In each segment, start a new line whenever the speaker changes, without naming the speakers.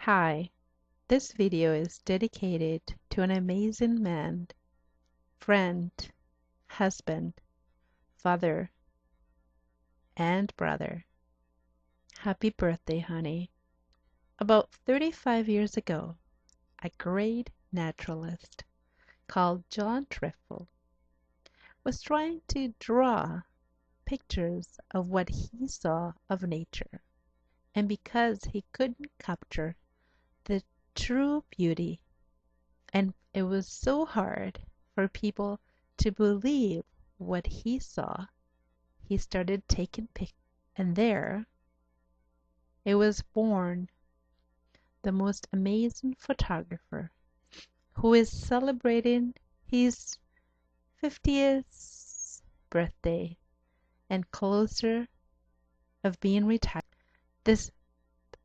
Hi, this video is dedicated to an amazing man, friend, husband, father, and brother. Happy birthday, honey. About 35 years ago, a great naturalist called Jon Triffo was trying to draw pictures of what he saw of nature. And because he couldn't capture the true beauty, and it was so hard for people to believe what he saw, he started taking pictures. And there it was born the most amazing photographer who is celebrating his 50th birthday and closer of being retired. This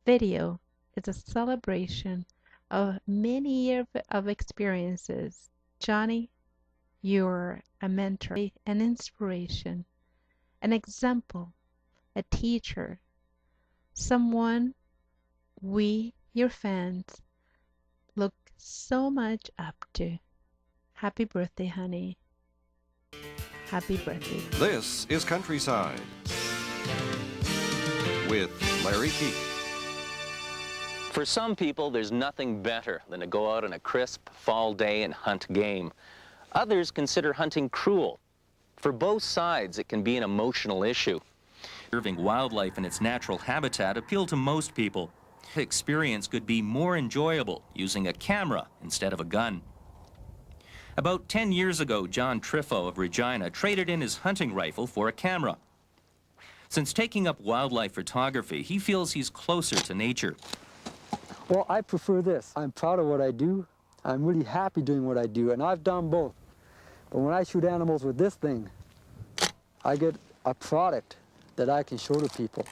video is a celebration of many years of experiences. Johnny, you're a mentor, an inspiration, an example, a teacher, someone we, your fans, look so much up to. Happy birthday, honey. Happy birthday.
This is Countryside with Larry Keith.
For some people, there's nothing better than to go out on a crisp fall day and hunt game. Others consider hunting cruel. For both sides, it can be an emotional issue. Preserving wildlife in its natural habitat appeal to most people. The experience could be more enjoyable using a camera instead of a gun. About 10 years ago, Jon Triffo of Regina traded in his hunting rifle for a camera. Since taking up wildlife photography, he feels he's closer to nature.
Well, I prefer this. I'm proud of what I do. I'm really happy doing what I do, and I've done both. But when I shoot animals with this thing, I get a product that I can show to people.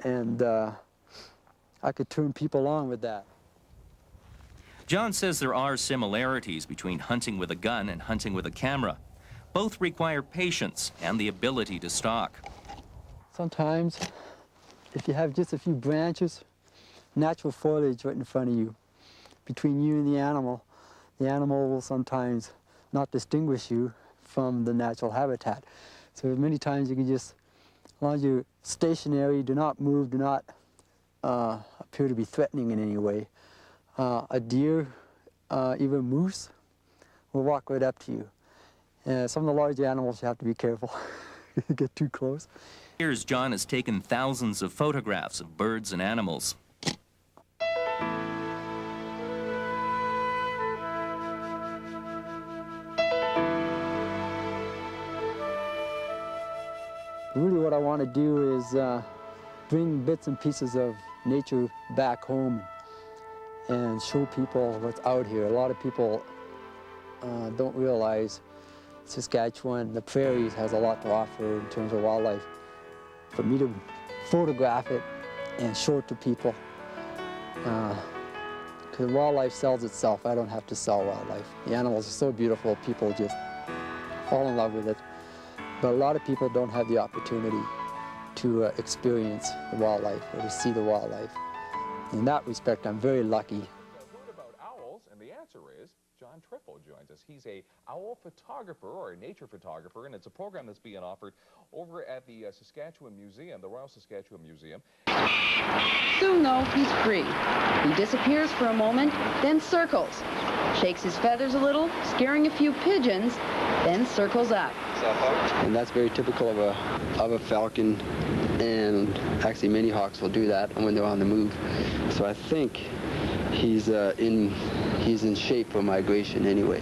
And I could turn people on with that.
Jon says there are similarities between hunting with a gun and hunting with a camera. Both require patience and the ability to stalk.
Sometimes, if you have just a few branches, natural foliage right in front of you, between you and the animal will sometimes not distinguish you from the natural habitat. So many times you can just, as long as you're stationary, do not move, do not appear to be threatening in any way, a deer, even moose, will walk right up to you. Some of the larger animals you have to be careful. You get too close.
Years, Jon has taken thousands of photographs of birds and animals.
Really what I want to do is bring bits and pieces of nature back home and show people what's out here. A lot of people don't realize Saskatchewan, the prairies, has a lot to offer in terms of wildlife. For me to photograph it and show it to people, because wildlife sells itself. I don't have to sell wildlife. The animals are so beautiful, people just fall in love with it. But a lot of people don't have the opportunity to experience the wildlife or to see the wildlife. In that respect, I'm very lucky.
What about owls? And the answer is Jon Triffo joins us. He's a owl photographer or a nature photographer, and it's a program that's being offered over at the Saskatchewan Museum, the Royal Saskatchewan Museum.
Soon, though, he's free. He disappears for a moment, then circles, shakes his feathers a little, scaring a few pigeons, then circles up.
And that's very typical of a falcon, and actually many hawks will do that when they're on the move. So I think he's in shape for migration anyway.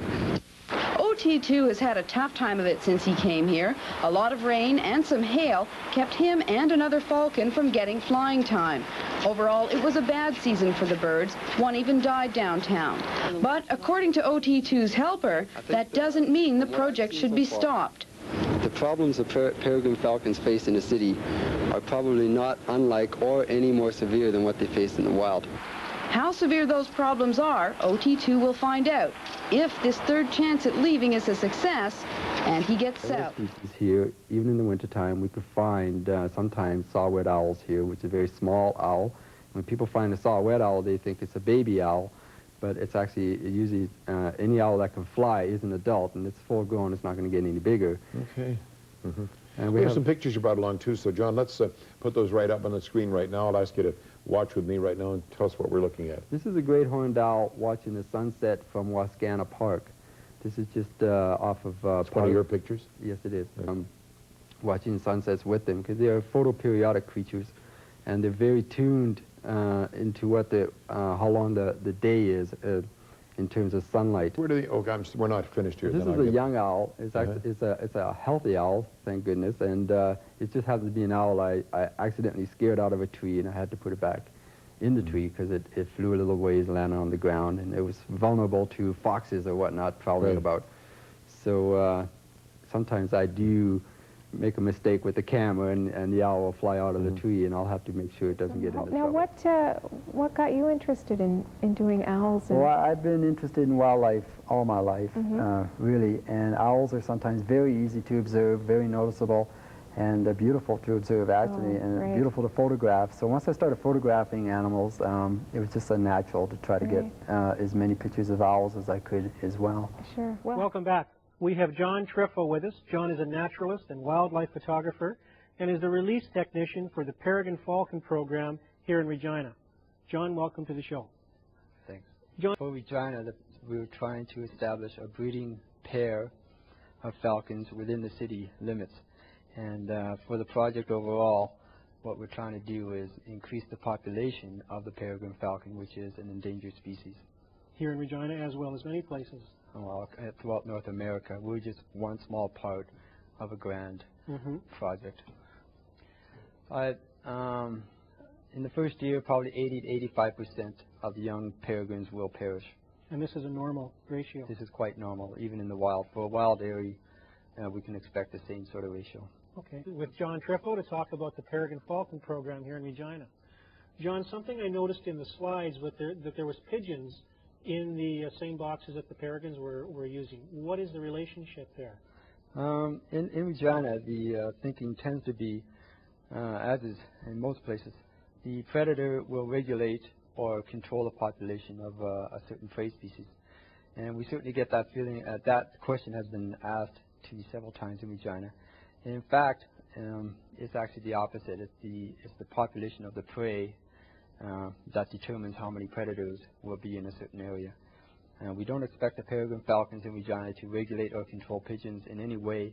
OT2 has had a tough time of it since he came here. A lot of rain and some hail kept him and another falcon from getting flying time. Overall, it was a bad season for the birds. One even died downtown. But according to OT2's helper, that doesn't mean the project should be stopped.
The problems the peregrine falcons face in the city are probably not unlike or any more severe than what they face in the wild.
How severe those problems are, OT2 will find out if this third chance at leaving is a success and he gets out.
Here, even in the wintertime, we could find sometimes saw-whet owls here, which is a very small owl, When people find a saw-whet owl, they think it's a baby owl, but it's actually usually any owl that can fly is an adult, and it's full grown. It's not going to get any bigger.
Okay.
And
We have some pictures you brought along too, so John, let's put those right up on the screen right now. I'll ask you to watch with me right now and tell us what we're looking at.
This is a great horned owl watching the sunset from Wascana Park. This is just off of...
It's one of your pictures?
Yes, it is.
Okay.
Watching sunsets with them, because they are photoperiodic creatures, and they're very tuned into what how long the day is in terms of sunlight.
Where do they... Oh, we're not finished here.
This is a young owl. It's a healthy owl, thank goodness, and it just happens to be an owl I accidentally scared out of a tree, and I had to put it back in the tree because it flew a little ways, landed on the ground, and it was vulnerable to foxes or whatnot prowling about. So sometimes I do make a mistake with the camera, and the owl will fly out of the tree, and I'll have to make sure it doesn't get into trouble.
Now, what got you interested in doing owls?
Well, I've been interested in wildlife all my life, really, and owls are sometimes very easy to observe, very noticeable, and they're beautiful to observe, actually, and beautiful to photograph. So once I started photographing animals, it was just a natural to try to get as many pictures of owls as I could as well.
Sure.
Welcome back. We have Jon Triffo with us. Jon is a naturalist and wildlife photographer and is the release technician for the Peregrine Falcon program here in Regina. Jon, welcome to the show.
Thanks.
Jon,
for Regina, we were trying to establish a breeding pair of falcons within the city limits. And for the project overall, what we're trying to do is increase the population of the peregrine falcon, which is an endangered species.
Here in Regina, as well as many places.
Well, throughout North America. We're just one small part of a grand project. In the first year, probably 80 to 85% of the young peregrines will perish.
And this is a normal ratio?
This is quite normal, even in the wild. For a wild area, we can expect the same sort of ratio.
Okay. With Jon Triffo to talk about the Peregrine Falcon program here in Regina. Jon, something I noticed in the slides that there was pigeons in the same boxes that the peregrines were using. What is the relationship there?
In Regina, the thinking tends to be, as is in most places, the predator will regulate or control the population of a certain prey species. And we certainly get that feeling. That question has been asked to me several times in Regina. And in fact, it's actually the opposite. It's the population of the prey that determines how many predators will be in a certain area. We don't expect the peregrine falcons in Regina to regulate or control pigeons in any way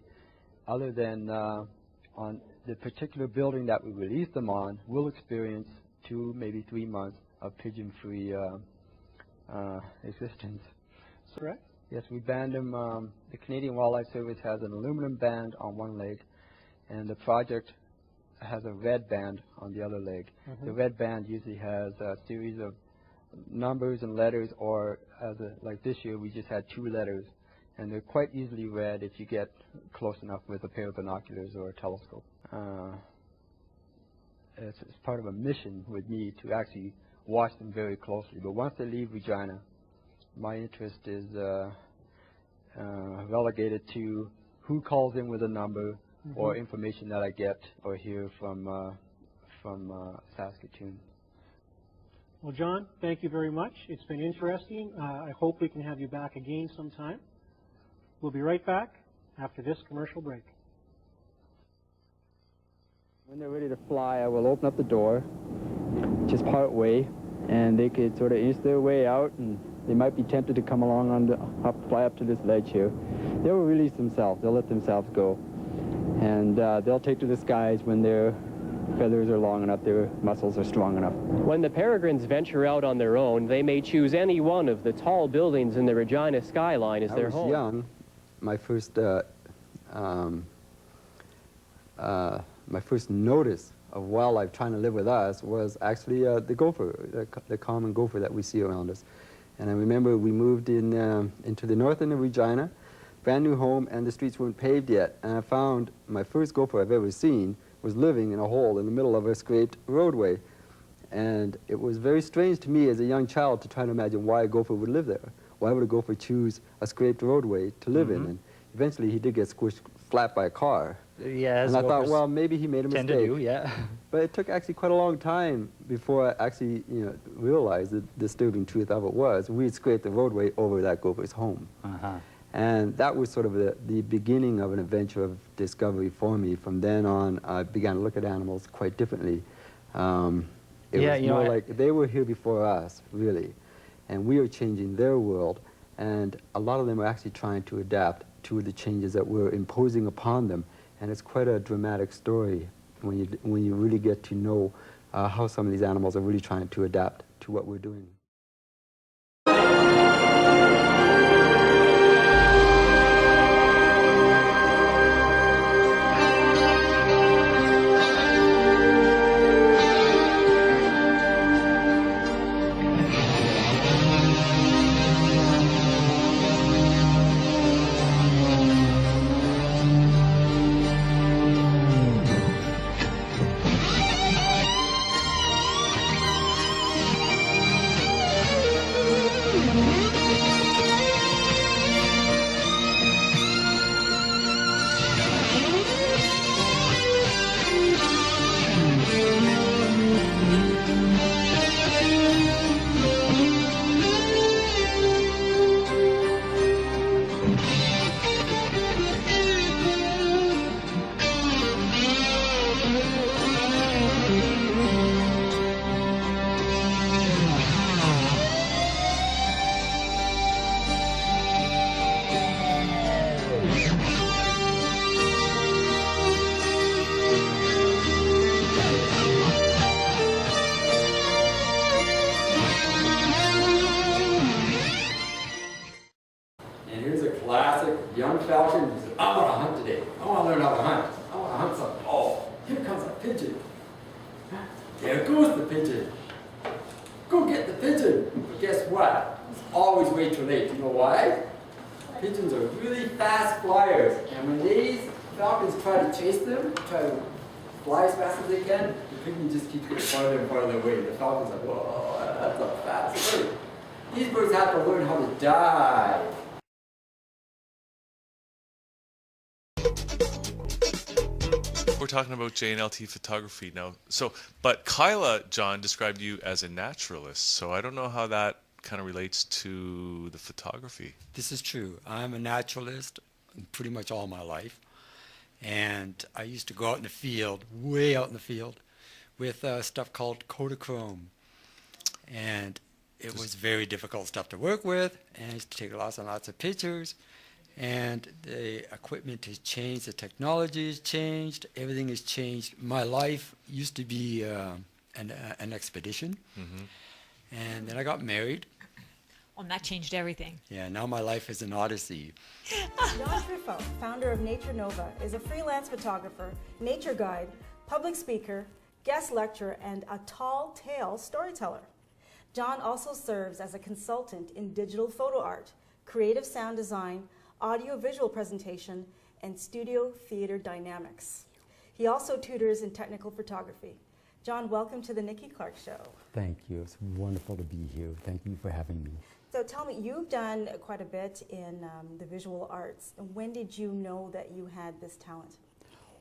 other than on the particular building that we release them on will experience 2, maybe 3 months of pigeon-free existence.
Correct?
Yes, we banned them. The Canadian Wildlife Service has an aluminum band on one leg, and the project has a red band on the other leg. The red band usually has a series of numbers and letters, or like this year we just had 2 letters, and they're quite easily read if you get close enough with a pair of binoculars or a telescope. It's part of a mission with me to actually watch them very closely. But once they leave Regina, my interest is relegated to who calls in with a number or information that I get or hear from Saskatoon.
Well, Jon, thank you very much. It's been interesting. I hope we can have you back again sometime. We'll be right back after this commercial break. When they're ready to fly, I will open up the door, just part way, and they could sort of inch their way out, and they might be tempted to come along fly up to this ledge here. They will release themselves. They'll let themselves go. And they'll take to the skies when their feathers are long enough, their muscles are strong enough.
When the peregrines venture out on their own, they may choose any one of the tall buildings in the Regina skyline as their home.
I was young. My first notice of wildlife trying to live with us was actually the gopher, the common gopher that we see around us. And I remember we moved into the north end of Regina, brand new home, and the streets weren't paved yet. And I found my first gopher I've ever seen was living in a hole in the middle of a scraped roadway. And it was very strange to me as a young child to try to imagine why a gopher would live there. Why would a gopher choose a scraped roadway to live in? And eventually he did get squished flat by a car.
Yeah,
and I thought, well, maybe he made a
tend
mistake.
to do, yeah.
But it took actually quite a long time before I actually, realized the disturbing truth of it was we had scraped the roadway over that gopher's home. And that was sort of the beginning of an adventure of discovery for me. From then on, I began to look at animals quite differently. It was more like they were here before us, really, and we are changing their world, and a lot of them are actually trying to adapt to the changes that we're imposing upon them, and it's quite a dramatic story when you really get to know how some of these animals are really trying to adapt to what we're doing. Young falcon who said, I want to hunt today. I want to learn how to hunt. I want to hunt something. Oh, here comes a pigeon. There goes the pigeon. Go get the pigeon. But guess what? It's always way too late. You know why? Pigeons are really fast flyers. And when these falcons try to chase them, try to fly as fast as they can, the pigeon just keeps getting farther and farther away. The falcon's like, whoa, that's a fast bird. These birds have to learn how to dive.
We're talking about JNLT photography now. But Kyla, John, described you as a naturalist, so I don't know how that kind of relates to the photography.
This is true. I'm a naturalist pretty much all my life, and I used to go out in the field, way out in the field, with stuff called Kodachrome, and it was very difficult stuff to work with, and I used to take lots and lots of pictures. And the equipment has changed, the technology has changed, everything has changed. My life used to be an expedition, and then I got married.
And that changed everything.
Yeah, now my life is an odyssey.
Jon Triffo, founder of Nature Nova, is a freelance photographer, nature guide, public speaker, guest lecturer, and a tall tale storyteller. Jon also serves as a consultant in digital photo art, creative sound design, audio-visual presentation, and studio theater dynamics. He also tutors in technical photography. Jon, welcome to the Nikki Clark Show.
Thank you. It's wonderful to be here. Thank you for having me.
So tell me, you've done quite a bit in the visual arts. When did you know that you had this talent?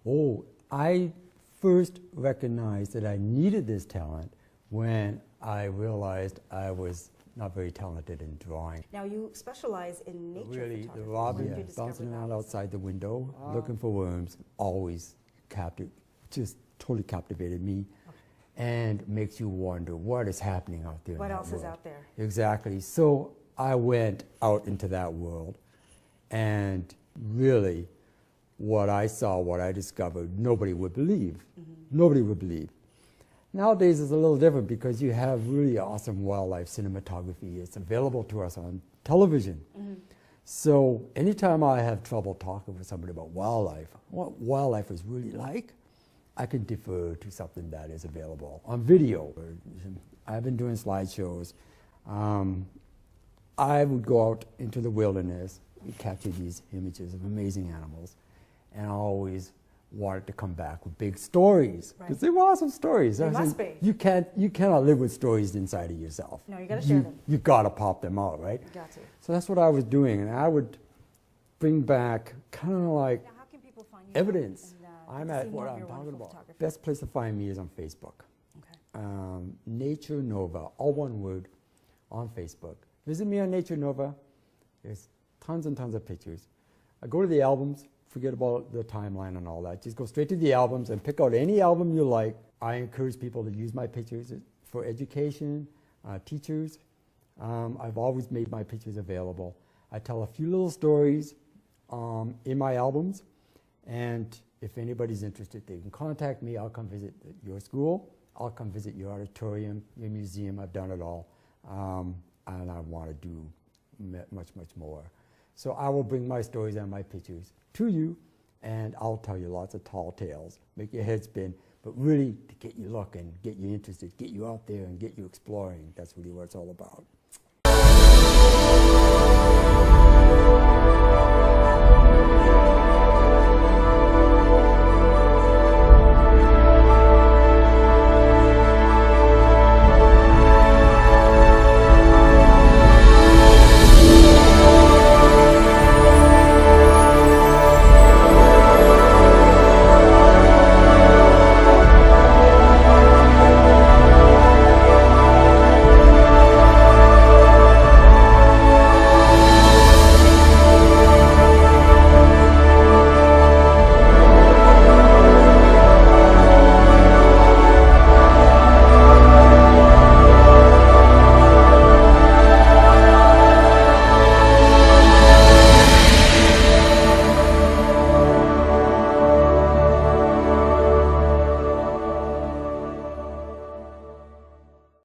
Oh, I first recognized that I needed this talent when I realized I was not very talented in drawing.
Now you specialize in nature
really,
photography.
the robin bouncing around outside the window, looking for worms, always just totally captivated me, and makes you wonder what is happening out there.
What else is out there?
Exactly. So I went out into that world, and really, what I saw, what I discovered, nobody would believe. Nobody would believe. Nowadays it's a little different because you have really awesome wildlife cinematography. It's available to us on television. So anytime I have trouble talking with somebody about wildlife, what wildlife is really like, I can defer to something that is available on video. I've been doing slideshows. I would go out into the wilderness and capture these images of amazing animals, and I always wanted to come back with big stories because they were awesome stories.
They must be.
You cannot live with stories inside of yourself.
No, you got to share them.
You got to pop them out, right?
You got to.
So that's what I was doing, and I would bring back kind of like
now, how can people find you
evidence. I'm
to
at
see more
what
of
I'm
your
talking
wonderful
about.
photography?
Best place to find me is on Facebook.
Okay.
Nature Nova, all one word, on Facebook. Visit me on Nature Nova. There's tons and tons of pictures. I go to the albums, forget about the timeline and all that. Just go straight to the albums and pick out any album you like. I encourage people to use my pictures for education, teachers. I've always made my pictures available. I tell a few little stories in my albums, and if anybody's interested, they can contact me. I'll come visit your school. I'll come visit your auditorium, your museum. I've done it all, and I want to do much, much more. So I will bring my stories and my pictures to you, and I'll tell you lots of tall tales, make your head spin, but really to get you looking, get you interested, get you out there and get you exploring. That's really what it's all about.